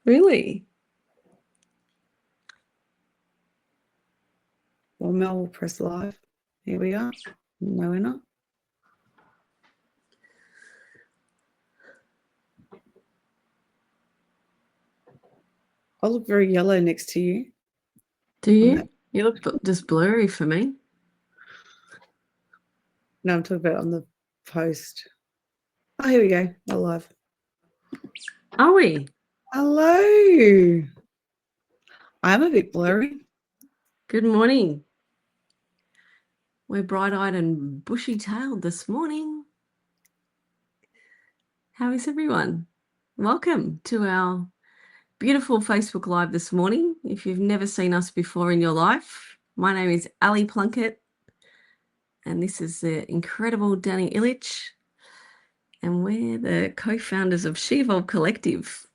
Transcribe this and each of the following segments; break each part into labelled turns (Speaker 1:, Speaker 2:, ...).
Speaker 1: Really?
Speaker 2: Well, Mel will press live. Here we are. No, we're not. I look very yellow next to you.
Speaker 1: Do you? You look just blurry for me.
Speaker 2: No, I'm talking about on the post. Oh, here we go. We're live.
Speaker 1: Are we?
Speaker 2: Hello. I'm a bit blurry.
Speaker 1: Good morning. We're bright-eyed and bushy-tailed this morning. How is everyone? Welcome to our beautiful Facebook Live this morning. If you've never seen us before in your life, my name is Ali Plunkett, and this is the incredible Danee Illich, and we're the co-founders of She Evolve Collective.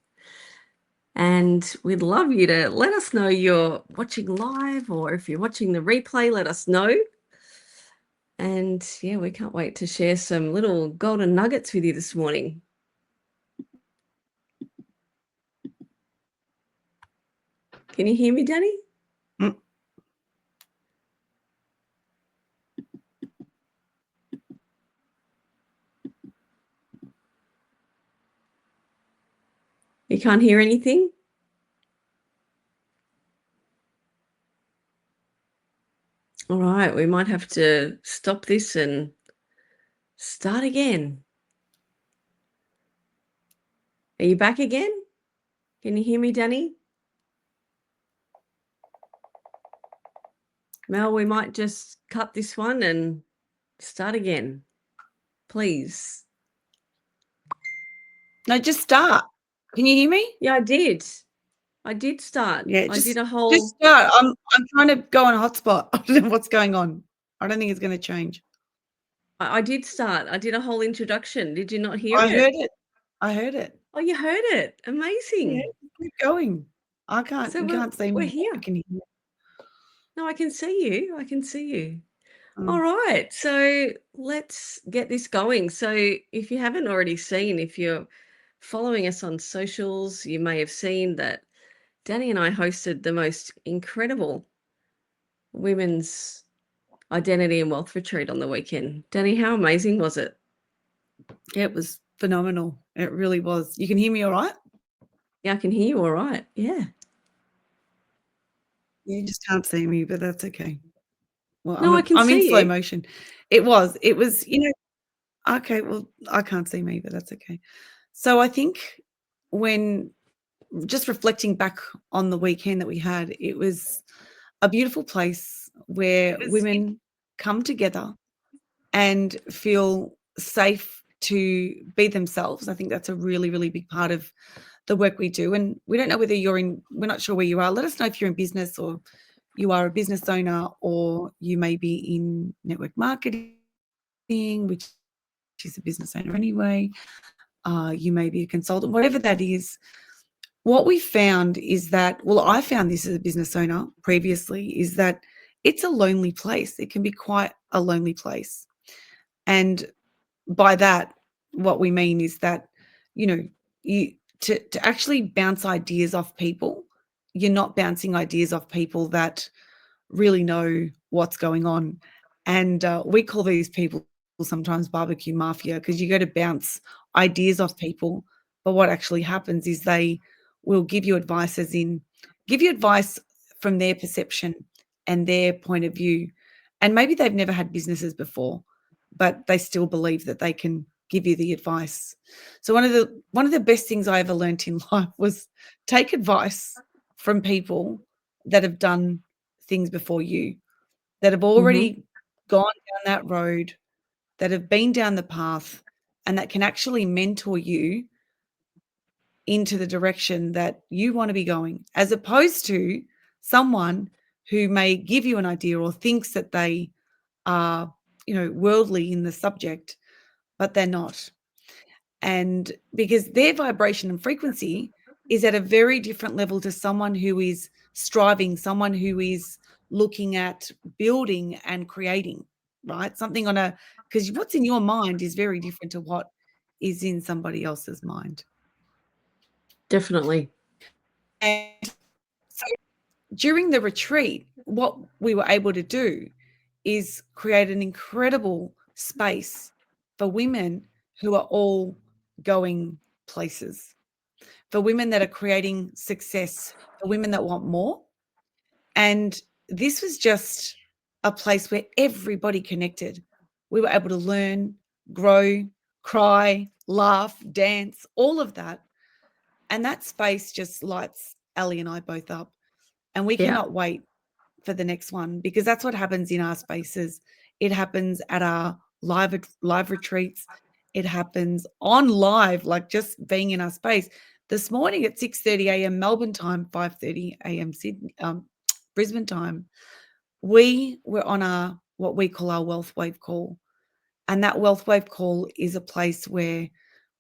Speaker 1: And we'd love you to let us know you're watching live, or if you're watching the replay, let us know. And yeah, we can't wait to share some little golden nuggets with you this morning. Can you hear me, Danee? You can't hear anything? All right, we might have to stop this and start again. Are you back again? Can you hear me, Danee? Mel, we might just cut this one and start again, please.
Speaker 2: No, just start. Can you hear me?
Speaker 1: Yeah, I did. I did start.
Speaker 2: Yeah,
Speaker 1: I did a whole.
Speaker 2: Just start. I'm trying to go on a hotspot. I don't know what's going on. I don't think it's going to change.
Speaker 1: I did start. I did a whole introduction. Did you not hear
Speaker 2: I
Speaker 1: it?
Speaker 2: heard it. I heard it.
Speaker 1: Oh, you heard it. Amazing.
Speaker 2: Yeah, keep going. I can't.
Speaker 1: So
Speaker 2: you can't see
Speaker 1: we're
Speaker 2: me.
Speaker 1: here.
Speaker 2: I can hear you.
Speaker 1: No, I can see you. I can see you.
Speaker 2: Mm.
Speaker 1: All right. So let's get this going. So if you haven't already seen, if you're following us on socials, you may have seen that Danee and I hosted the most incredible women's identity and wealth retreat on the weekend. Danee, how amazing was it?
Speaker 2: Yeah, it was phenomenal. It really was. You can hear me all right?
Speaker 1: Yeah, I can hear you all right. Yeah.
Speaker 2: You just can't see me, but that's okay. Well,
Speaker 1: No, I can
Speaker 2: I'm in
Speaker 1: see
Speaker 2: slow
Speaker 1: you.
Speaker 2: motion. It was, okay, well, I can't see me, but that's okay. So I think when just reflecting back on the weekend that we had, it was a beautiful place where women come together and feel safe to be themselves. I think that's a really, really big part of the work we do. And we don't know whether we're not sure where you are. Let us know if you're in business or you are a business owner, or you may be in network marketing, which is a business owner anyway. You may be a consultant, whatever that is. What we found is that, well, I found this as a business owner previously, is that it's a lonely place. It can be quite a lonely place. And by that, what we mean is that, to actually bounce ideas off people, you're not bouncing ideas off people that really know what's going on. And we call these people sometimes barbecue mafia, because you go to bounce ideas off people, but what actually happens is they will give you advice from their perception and their point of view. And maybe they've never had businesses before, but they still believe that they can give you the advice. So one of the best things I ever learned in life was take advice from people that have done things before you, that have already gone down that road, that have been down the path, and that can actually mentor you into the direction that you want to be going, as opposed to someone who may give you an idea or thinks that they are, worldly in the subject, but they're not. And because their vibration and frequency is at a very different level to someone who is striving, someone who is looking at building and creating, right? Because what's in your mind is very different to what is in somebody else's mind.
Speaker 1: Definitely.
Speaker 2: And so during the retreat, what we were able to do is create an incredible space for women who are all going places, for women that are creating success, for women that want more. And this was just a place where everybody connected. We were able to learn, grow, cry, laugh, dance, all of that. And that space just lights Ali and I both up. And we
Speaker 1: Yeah.
Speaker 2: cannot wait for the next one, because that's what happens in our spaces. It happens at our live retreats. It happens on live, like just being in our space. This morning at 6:30 a.m. Melbourne time, 5:30 a.m. Sydney, Brisbane time, we were on our what we call our wealth wave call. And that wealth wave call is a place where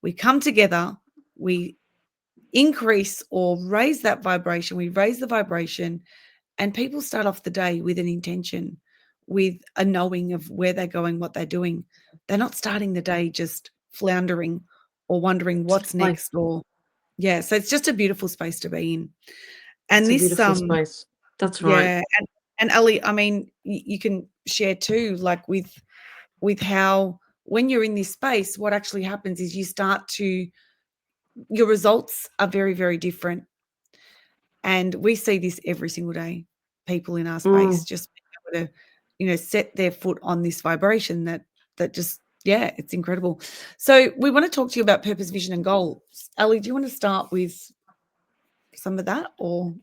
Speaker 2: we come together, we increase or raise that vibration, we raise the vibration, and people start off the day with an intention, with a knowing of where they're going, what they're doing. They're not starting the day just floundering or wondering what's
Speaker 1: Like,
Speaker 2: next, or yeah, so it's just a beautiful space to be in.
Speaker 1: it's
Speaker 2: And
Speaker 1: a
Speaker 2: this
Speaker 1: beautiful space. That's right.
Speaker 2: yeah, and Ali, I mean, you can share too, like with how when you're in this space, what actually happens is you start to your results are very, very different. And we see this every single day. People in our space
Speaker 1: Mm.
Speaker 2: just being able to, set their foot on this vibration that just yeah, it's incredible. So we want to talk to you about purpose, vision, and goals. Ali, do you want to start with some of that, or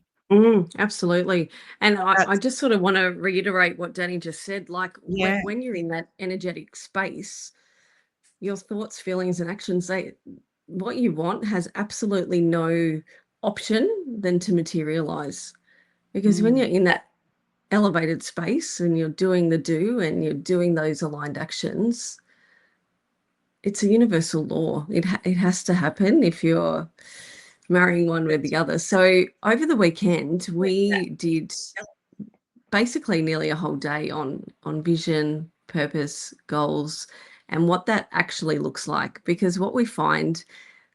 Speaker 1: Absolutely. And I
Speaker 2: that's
Speaker 1: just sort of want to reiterate what Danny just said. Like
Speaker 2: yeah,
Speaker 1: when you're in that energetic space, your thoughts, feelings, and actions, what you want has absolutely no option than to materialize. Because when you're
Speaker 2: mm,
Speaker 1: in that elevated space and you're doing the do and you're doing those aligned actions, it's a universal law. It has to happen if you're marrying one with
Speaker 2: that's
Speaker 1: the other. So over the weekend, we
Speaker 2: exactly.
Speaker 1: did basically nearly a whole day on vision, purpose, goals, and what that actually looks like. Because what we find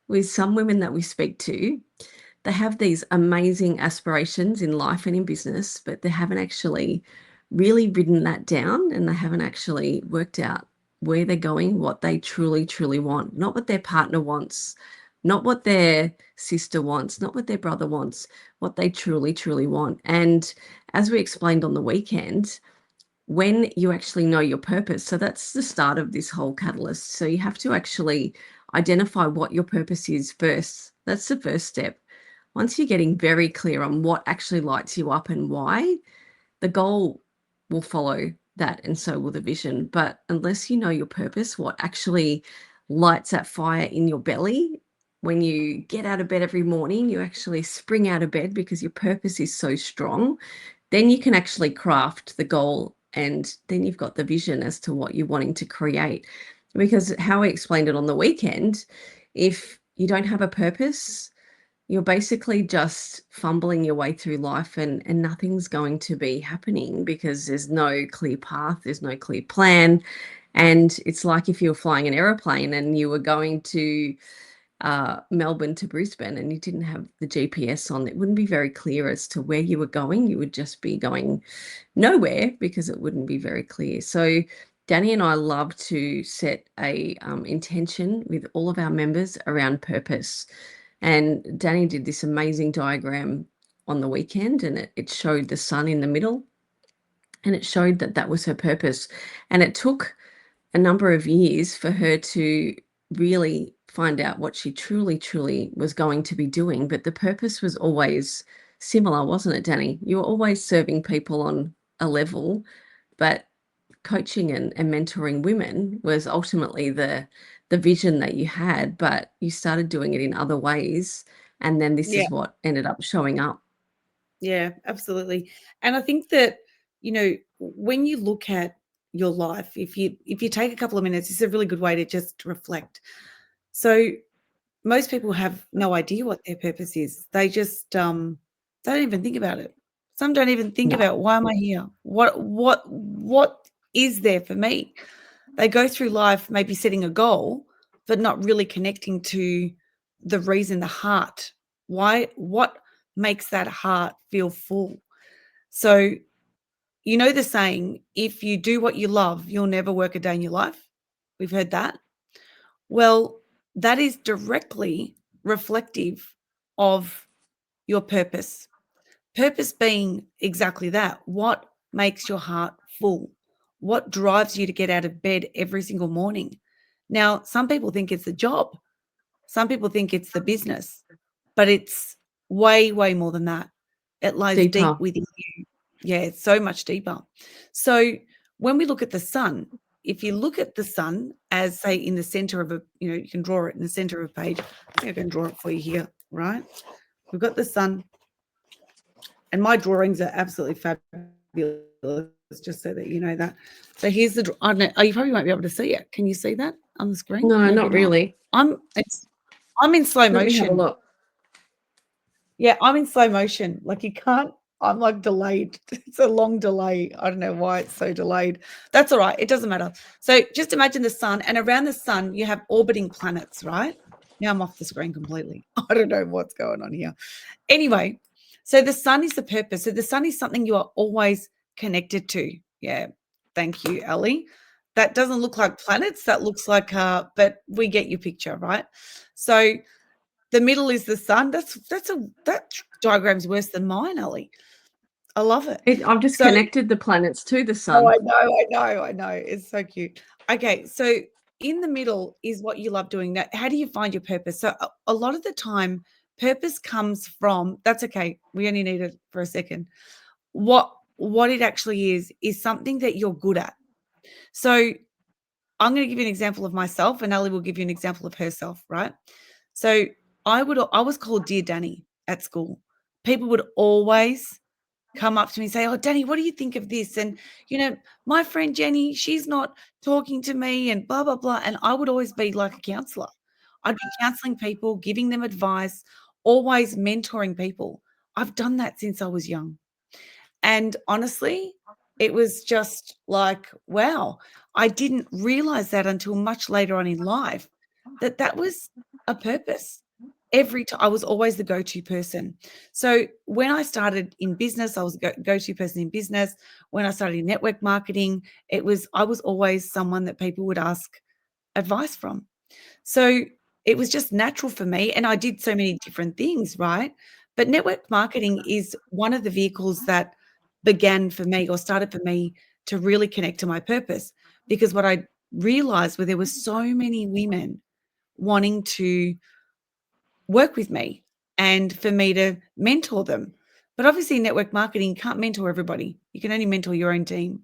Speaker 1: with some women that we speak to, they have these amazing aspirations in life and in business, but they haven't actually really written that down, and they haven't actually worked out where they're going, what they truly, truly want, not what their partner wants, not what their sister wants, not what their brother wants, what they truly, truly want. And as we explained on the weekend, when you actually know your purpose, so that's the start of this whole catalyst. So you have to actually identify what your purpose is first. That's the first step. Once you're getting very clear on what actually lights you up and why, the goal will follow that, and so will the vision. But unless you know your purpose, what actually lights that fire in your belly, when you get out of bed every morning, you actually spring out of bed because your purpose is so strong, then you can actually craft the goal, and then you've got the vision as to what you're wanting to create. Because how I explained it on the weekend, if you don't have a purpose, you're basically just fumbling your way through life, and nothing's going to be happening because there's no clear path, there's no clear plan. And it's like if you were flying an aeroplane and you were going to Melbourne to Brisbane and you didn't have the GPS on, it wouldn't be very clear as to where you were going. You would just be going nowhere because it wouldn't be very clear. So Danny and I love to set a intention with all of our members around purpose. And Danny did this amazing diagram on the weekend, and it showed the sun in the middle, and it showed that that was her purpose. And it took a number of years for her to really find out what she truly, truly was going to be doing. But the purpose was always similar, wasn't it, Danny? You were always serving people on a level, but coaching and mentoring women was ultimately the vision that you had, but you started doing it in other ways. And then this
Speaker 2: Yeah,
Speaker 1: is what ended up showing up.
Speaker 2: yeah, absolutely. And I think that, when you look at your life, if you take a couple of minutes, it's a really good way to just reflect. So most people have no idea what their purpose is. They just they don't even think about it. Some don't even think
Speaker 1: No.
Speaker 2: about, why am I here? What is there for me? They go through life maybe setting a goal, but not really connecting to the reason, the heart. Why what makes that heart feel full. So, you know the saying, if you do what you love, you'll never work a day in your life. We've heard that. Well, that is directly reflective of your purpose. Purpose being exactly that. What makes your heart full? What drives you to get out of bed every single morning? Now, some people think it's the job, some people think it's the business, but it's way, way more than that. It lies deep
Speaker 1: Deeper.
Speaker 2: within you. Yeah, it's so much deeper. So when we look at the sun, if you look at the sun as, say, in the center of a, you can draw it in the center of a page. I think I can draw it for you here, right? We've got the sun, and my drawings are absolutely fabulous, just so that you know that. So here's the, I don't know, oh, you probably won't be able to see it. Can you see that on the screen?
Speaker 1: No,
Speaker 2: Maybe
Speaker 1: not
Speaker 2: not.
Speaker 1: really.
Speaker 2: I'm in slow
Speaker 1: Let me have a
Speaker 2: motion.
Speaker 1: look.
Speaker 2: Yeah, I'm in slow motion. Like you can't, I'm like delayed. It's a long delay. I don't know why it's so delayed. That's all right. It doesn't matter. So just imagine the sun, and around the sun, you have orbiting planets, right? Now I'm off the screen completely. I don't know what's going on here. Anyway, so the sun is the purpose. So the sun is something you are always connected to. Yeah. Thank you, Ellie. That doesn't look like planets. That looks like, but we get your picture, right? So the middle is the sun. That diagram's worse than mine, Ellie. I love it.
Speaker 1: I've just
Speaker 2: So,
Speaker 1: connected the planets to the
Speaker 2: oh,
Speaker 1: sun.
Speaker 2: I know. It's so cute. Okay, so in the middle is what you love doing. Now, how do you find your purpose? So a lot of the time, purpose comes from, that's okay. We only need it for a second. What it actually is something that you're good at. So I'm going to give you an example of myself, and Ellie will give you an example of herself, right? So I was called Dear Danee at school. People would always come up to me and say, "Oh, Danee, what do you think of this?" And my friend Jenny, she's not talking to me, and blah blah blah. And I would always be like a counselor. I'd be counseling people, giving them advice, always mentoring people. I've done that since I was young. And honestly, it was just like, wow, I didn't realize that until much later on in life, that that was a purpose. Every time I was always the go-to person. So when I started in business, I was a go-to person in business. When I started in network marketing, I was always someone that people would ask advice from. So it was just natural for me. And I did so many different things, right? But network marketing is one of the vehicles that began for me or started for me to really connect to my purpose. Because what I realized was there were so many women wanting to work with me and for me to mentor them. But obviously, network marketing can't mentor everybody. You can only mentor your own team.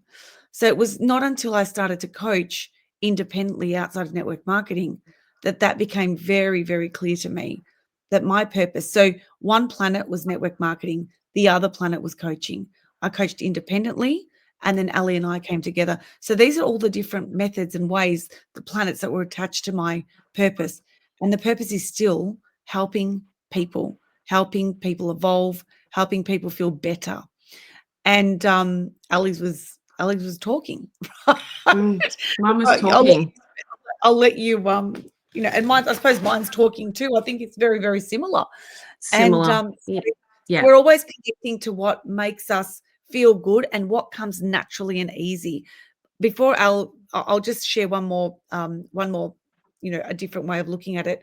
Speaker 2: So it was not until I started to coach independently outside of network marketing that became very, very clear to me that my purpose. So one planet was network marketing, the other planet was coaching. I coached independently, and then Ali and I came together. So these are all the different methods and ways, the planets that were attached to my purpose. And the purpose is still helping people evolve, helping people feel better. And Alex was talking.
Speaker 1: Mine was
Speaker 2: I'll let
Speaker 1: talking.
Speaker 2: I'll let you and mine, I suppose mine's talking too. I think it's very, very similar. And
Speaker 1: Similar. Yeah. Yeah.
Speaker 2: we're always connecting to what makes us feel good and what comes naturally and easy. Before I'll just share one more, a different way of looking at it.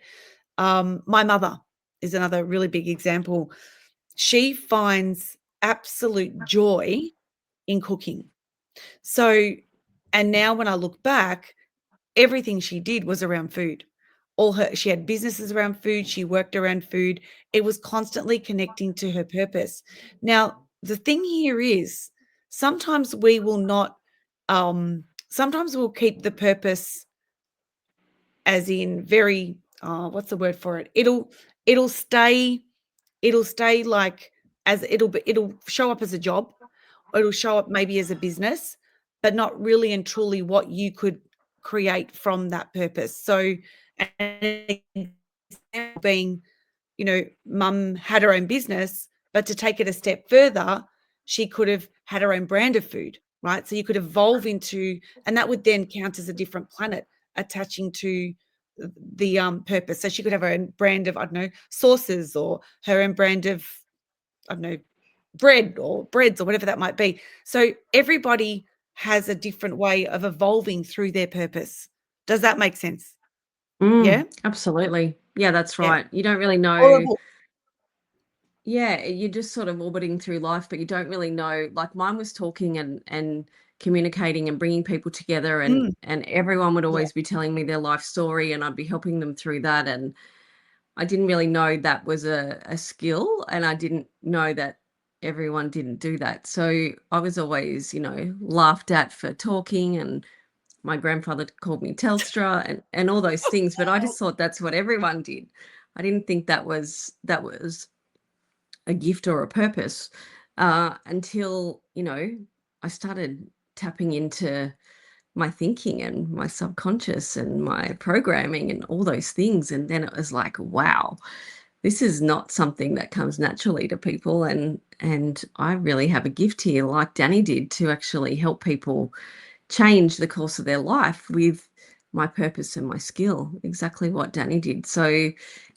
Speaker 2: My mother is another really big example. She finds absolute joy in cooking. So, and now when I look back, everything she did was around food. She had businesses around food, she worked around food. It was constantly connecting to her purpose. Now, the thing here is sometimes we will not sometimes we'll keep the purpose as in very what's the word for it? It'll stay like as it'll show up as a job, or it'll show up maybe as a business, but not really and truly what you could create from that purpose. So, an example being, mum had her own business, but to take it a step further, she could have had her own brand of food, right? So you could evolve into, and that would then count as a different planet attaching to the purpose. So she could have her own brand of, I don't know, sauces, or her own brand of I don't know, bread or breads or whatever that might be. So everybody has a different way of evolving through their purpose. Does that make sense? Yeah?
Speaker 1: Absolutely. Yeah, that's
Speaker 2: Yeah.
Speaker 1: right. You don't really
Speaker 2: Or a
Speaker 1: know.
Speaker 2: book.
Speaker 1: Yeah, you're just sort of orbiting through life, but you don't really know. Like mine was talking and communicating and bringing people together,
Speaker 2: Mm,
Speaker 1: and everyone would
Speaker 2: yeah.
Speaker 1: always be telling me their life story, and I'd be helping them through that. And I didn't really know that was a skill, and I didn't know that everyone didn't do that. So I was always, laughed at for talking, and my grandfather called me Telstra and all those things. But I just thought that's what everyone did. I didn't think that was a gift or a purpose, until I started tapping into my thinking and my subconscious and my programming and all those things, and then it was like, wow, this is not something that comes naturally to people, and I really have a gift here, like Danny did, to actually help people change the course of their life with my purpose and my skill, exactly what Danny did. So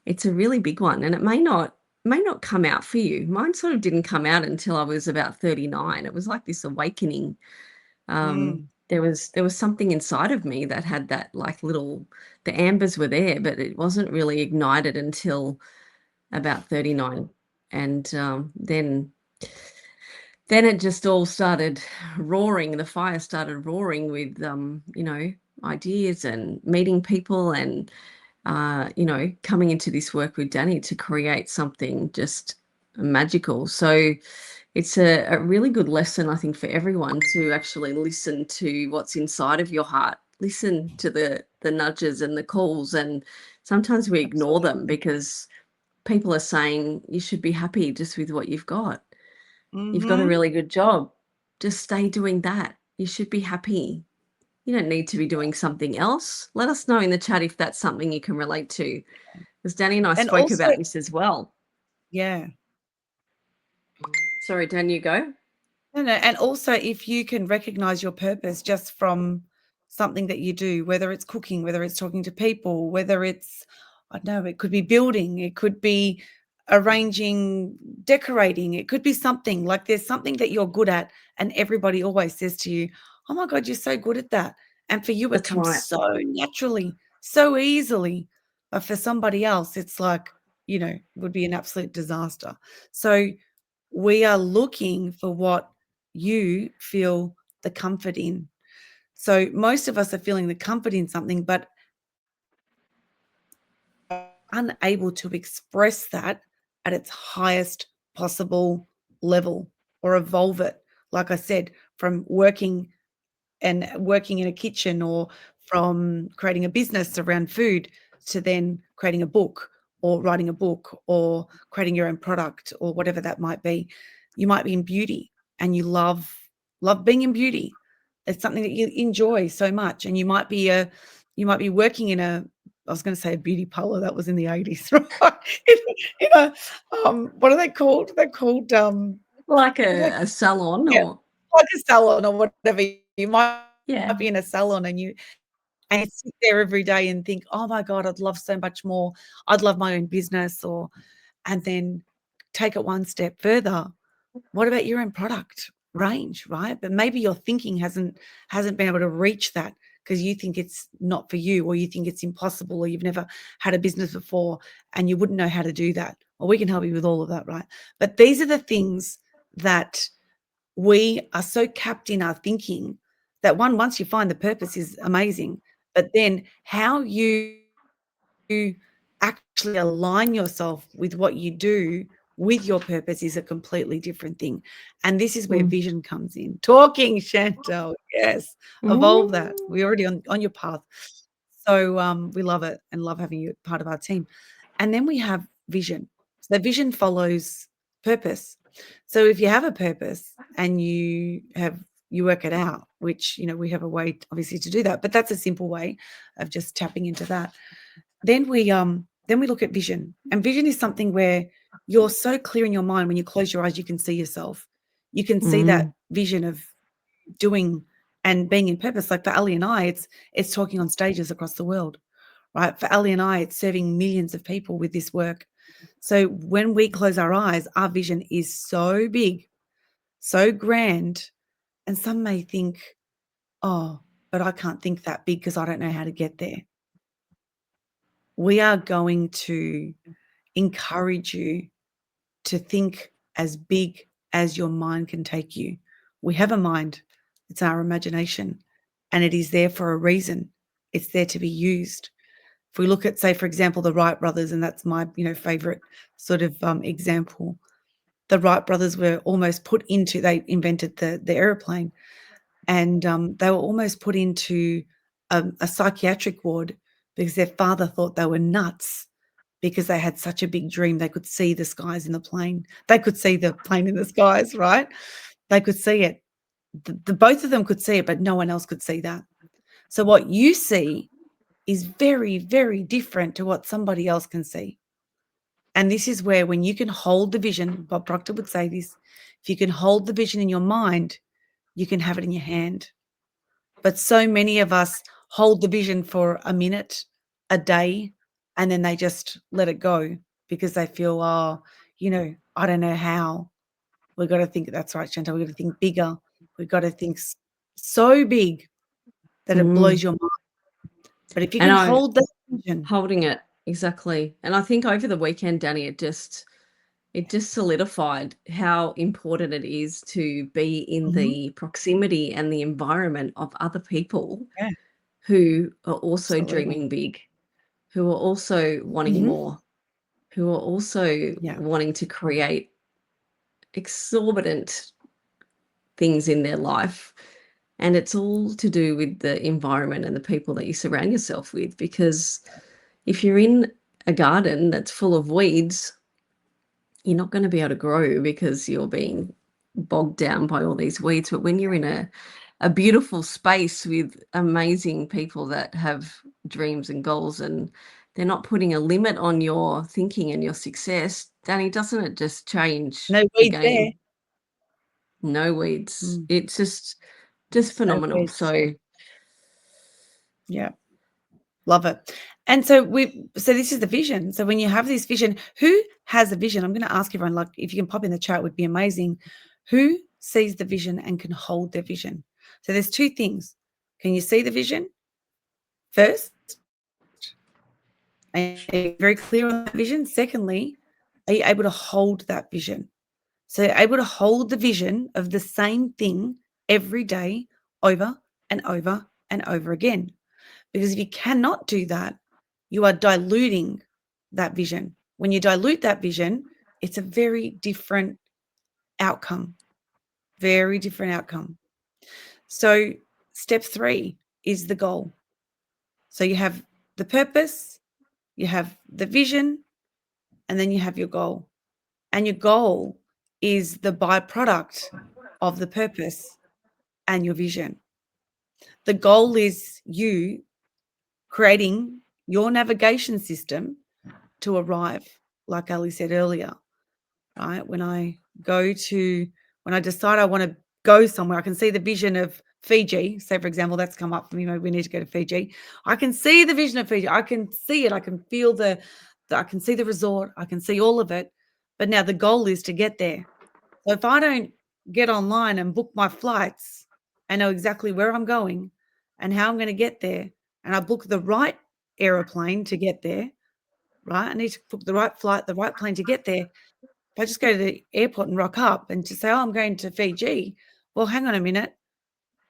Speaker 1: it's a really big one, and it may not come out for you. Mine sort of didn't come out until I was about 39. It was like this awakening.
Speaker 2: Mm,
Speaker 1: There was something inside of me that had that, like, little, the ambers were there, but it wasn't really ignited until about 39. And then it just all started roaring. The fire started roaring with, ideas and meeting people, and coming into this work with Danny to create something just magical. So it's a really good lesson, I think, for everyone to actually listen to what's inside of your heart. Listen to the nudges and the calls, and sometimes we ignore them
Speaker 2: absolutely.
Speaker 1: because people are saying you should be happy just with what you've got. You've got a
Speaker 2: Mhm.
Speaker 1: really good job. Just stay doing that. You should be happy. You don't need to be doing something else. Let us know in the chat if that's something you can relate to. Because Danny and I
Speaker 2: And
Speaker 1: spoke
Speaker 2: also
Speaker 1: about this as well.
Speaker 2: yeah.
Speaker 1: Sorry, Dan, you go.
Speaker 2: No, no, and also if you can recognize your purpose just from something that you do, whether it's cooking, whether it's talking to people, whether it's, I don't know, it could be building, it could be arranging, decorating, it could be something like there's something that you're good at, and everybody always says to you, "Oh my God, you're so good at that." And for you, it
Speaker 1: That's
Speaker 2: comes
Speaker 1: right.
Speaker 2: so naturally, so easily. But for somebody else, it's like, would be an absolute disaster. So we are looking for what you feel the comfort in. So most of us are feeling the comfort in something, but unable to express that at its highest possible level or evolve it. Like I said, from working in a kitchen, or from creating a business around food to then creating a book or writing a book or creating your own product or whatever that might be. You might be in beauty and you love being in beauty. It's something that you enjoy so much, and you might be working in a, I was going to say a beauty parlor. That was in the 80s, right? in, in a what are they called? They're called
Speaker 1: Like
Speaker 2: what are they,
Speaker 1: a salon,
Speaker 2: yeah,
Speaker 1: or
Speaker 2: like a salon or whatever. You might
Speaker 1: yeah.
Speaker 2: be in a salon and you sit there every day and think, "Oh my God, I'd love so much more. I'd love my own business," and then take it one step further. What about your own product range, right? But maybe your thinking hasn't been able to reach that because you think it's not for you, or you think it's impossible, or you've never had a business before and you wouldn't know how to do that. Well, we can help you with all of that, right? But these are the things that we are so capped in our thinking that once you find the purpose is amazing, but then how you actually align yourself with what you do with your purpose is a completely different thing. And this is where
Speaker 1: Mm.
Speaker 2: vision comes in. Talking, Chantel. Yes. Evolve that.
Speaker 1: Mm.
Speaker 2: We're already on your path. So we love it and love having you part of our team. And then we have vision. So vision follows purpose. So if you have a purpose and you work it out, which we have a way obviously to do that, but that's a simple way of just tapping into that. Then we look at vision. And vision is something where you're so clear in your mind, when you close your eyes, you can see yourself. You can see that
Speaker 1: Mm.
Speaker 2: vision of doing and being in purpose. Like for Ali and I, it's talking on stages across the world, right? For Ali and I, it's serving millions of people with this work. So when we close our eyes, our vision is so big, so grand. And some may think, oh, but I can't think that big because I don't know how to get there. We are going to encourage you to think as big as your mind can take you. We have a mind, it's our imagination, and it is there for a reason. It's there to be used. If we look at, say, for example, the Wright brothers, and that's my favorite sort of example. The Wright brothers were almost put into, they invented the airplane, and they were almost put into a psychiatric ward because their father thought they were nuts because they had such a big dream. They could see the skies in the plane. They could see the plane in the skies, right? They could see it. The both of them could see it, but no one else could see that. So what you see is very, very different to what somebody else can see. And this is where, when you can hold the vision, Bob Proctor would say this, if you can hold the vision in your mind, you can have it in your hand. But so many of us hold the vision for a minute, a day, and then they just let it go because they feel, oh, I don't know how. We've got to think, that's right, Chantal, we've got to think bigger. We've got to think so big that it blows
Speaker 1: Mm.
Speaker 2: your mind. But if you
Speaker 1: And
Speaker 2: can
Speaker 1: I
Speaker 2: hold that vision,
Speaker 1: holding it, exactly. And I think over the weekend, Danny, it just solidified how important it is to be in
Speaker 2: mhm,
Speaker 1: the proximity and the environment of other people
Speaker 2: yeah,
Speaker 1: who are also
Speaker 2: absolutely.
Speaker 1: dreaming big, who are also wanting
Speaker 2: Mhm,
Speaker 1: more, who are also
Speaker 2: yeah.
Speaker 1: wanting to create exorbitant things in their life. And it's all to do with the environment and the people that you surround yourself with. Because if you're in a garden that's full of weeds, you're not going to be able to grow because you're being bogged down by all these weeds. But when you're in a beautiful space with amazing people that have dreams and goals, and they're not putting a limit on your thinking and your success, Danny, doesn't it just change
Speaker 2: No
Speaker 1: the
Speaker 2: weeds there.
Speaker 1: game? No weeds.
Speaker 2: Mm,
Speaker 1: It's just
Speaker 2: no
Speaker 1: phenomenal.
Speaker 2: weeds.
Speaker 1: So
Speaker 2: Yeah. Love it. And so this is the vision. So when you have this vision, who has a vision? I'm going to ask everyone, like, if you can pop in the chat, would be amazing. Who sees the vision and can hold their vision? So there's two things. Can you see the vision first? And are you very clear on that vision? Secondly, are you able to hold that vision? So you're able to hold the vision of the same thing every day over and over and over again. Because if you cannot do that, you are diluting that vision. When you dilute that vision, it's a very different outcome, very different outcome. So, step 3 is the goal. So, you have the purpose, you have the vision, and then you have your goal. And your goal is the byproduct of the purpose and your vision. The goal is you creating your navigation system to arrive, like Ali said earlier, right? When I decide I want to go somewhere, I can see the vision of Fiji. Say, for example, that's come up for me. Maybe we need to go to Fiji. I can see the vision of Fiji. I can see it. I can feel I can see the resort. I can see all of it. But now the goal is to get there. So if I don't get online and book my flights and know exactly where I'm going and how I'm going to get there, and I book the right aeroplane to get there, right? I need to book the right flight, the right plane to get there. If I just go to the airport and rock up and just say, "Oh, I'm going to Fiji," well, hang on a minute.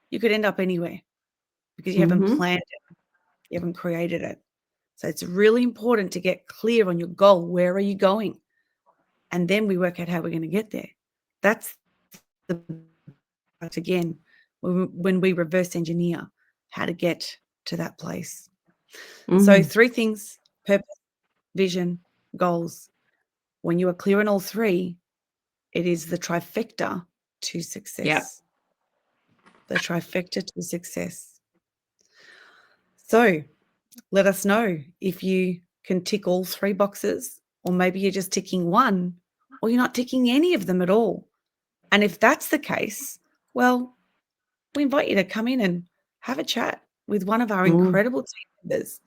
Speaker 2: You could end up anywhere because you haven't
Speaker 1: mhm,
Speaker 2: planned it, you haven't created it. So it's really important to get clear on your goal. Where are you going? And then we work out how we're going to get there. That's the part again when we reverse engineer how to get to that place. So
Speaker 1: mhm.
Speaker 2: 3 things: purpose, vision, goals. When you are clear on all 3, it is the trifecta to
Speaker 1: Yeah.
Speaker 2: success. The trifecta to success. So let us know if you can tick all 3 boxes, or maybe you're just ticking one, or you're not ticking any of them at all. And if that's the case, well, we invite you to come in and have a chat with one of our
Speaker 1: Mm,
Speaker 2: incredible team members,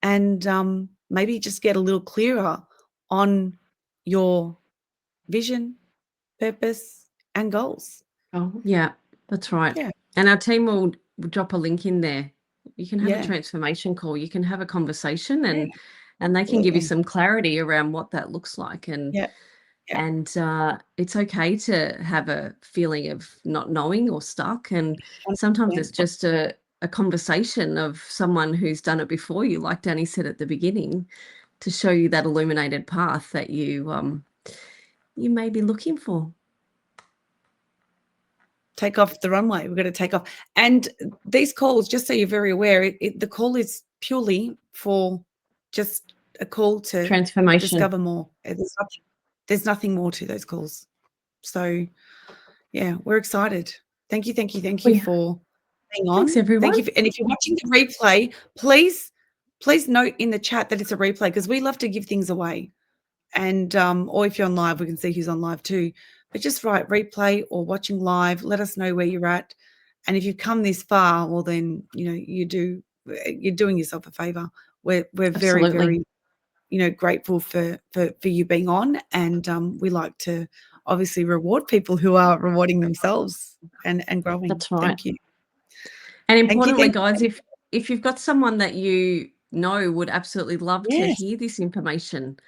Speaker 2: and maybe just get a little clearer on your vision, purpose, and goals.
Speaker 1: Oh, yeah, that's right.
Speaker 2: Yeah.
Speaker 1: And our team will drop a link in there. You can have a
Speaker 2: Yeah.
Speaker 1: transformation call. You can have a conversation,
Speaker 2: Yeah.
Speaker 1: and they can give you
Speaker 2: Absolutely.
Speaker 1: some clarity around what that looks like.
Speaker 2: Yeah. Yeah.
Speaker 1: And it's okay to have a feeling of not knowing or stuck. And sometimes
Speaker 2: 100%.
Speaker 1: it's just a conversation of someone who's done it before you, like Danee said at the beginning, to show you that illuminated path that you may be looking for.
Speaker 2: Take off the runway. We're going to take off. And these calls, just so you're very aware, the call is purely for just a call to
Speaker 1: Transformation.
Speaker 2: discover more. There's nothing more to those calls. So, yeah, we're excited. Thank you for being on.
Speaker 1: Thanks, everyone.
Speaker 2: Thank you. And if you're watching the replay, please note in the chat that it's a replay, because we love to give things away. And or if you're on live, we can see who's on live too. But just write replay or watching live. Let us know where you're at. And if you've come this far, well, then you're doing yourself a favor. We're very, very grateful for you being on, and we like to obviously reward people who are rewarding themselves and growing.
Speaker 1: That's right.
Speaker 2: Thank you.
Speaker 1: And importantly,
Speaker 2: Thank you.
Speaker 1: guys, if you've got someone that you know would absolutely love to hear this information,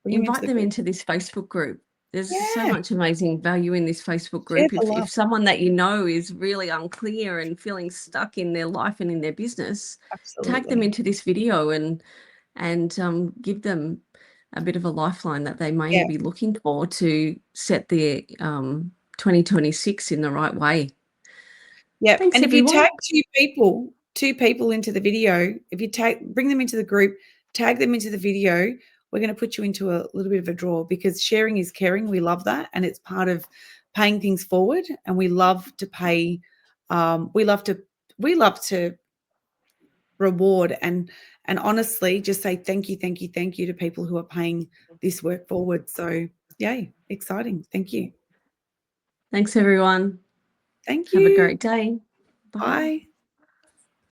Speaker 1: invite them into this Facebook group. There's so much amazing value in this Facebook group. If someone that you know is really unclear and feeling stuck in their life and in their business, tag them into this video and give them a bit of a lifeline that they may be looking for to set their 2026 in the right way.
Speaker 2: Yeah.
Speaker 1: Thanks,
Speaker 2: and
Speaker 1: everyone.
Speaker 2: If you tag two people into the video, if you bring them into the group, tag them into the video, we're going to put you into a little bit of a draw, because sharing is caring. We love that. And it's part of paying things forward. And we love to pay. We love to reward and honestly just say thank you to people who are paying this work forward. So yay, exciting. Thank you.
Speaker 1: Thanks, everyone.
Speaker 2: Thank you.
Speaker 1: Have a great day. Bye.
Speaker 2: Bye.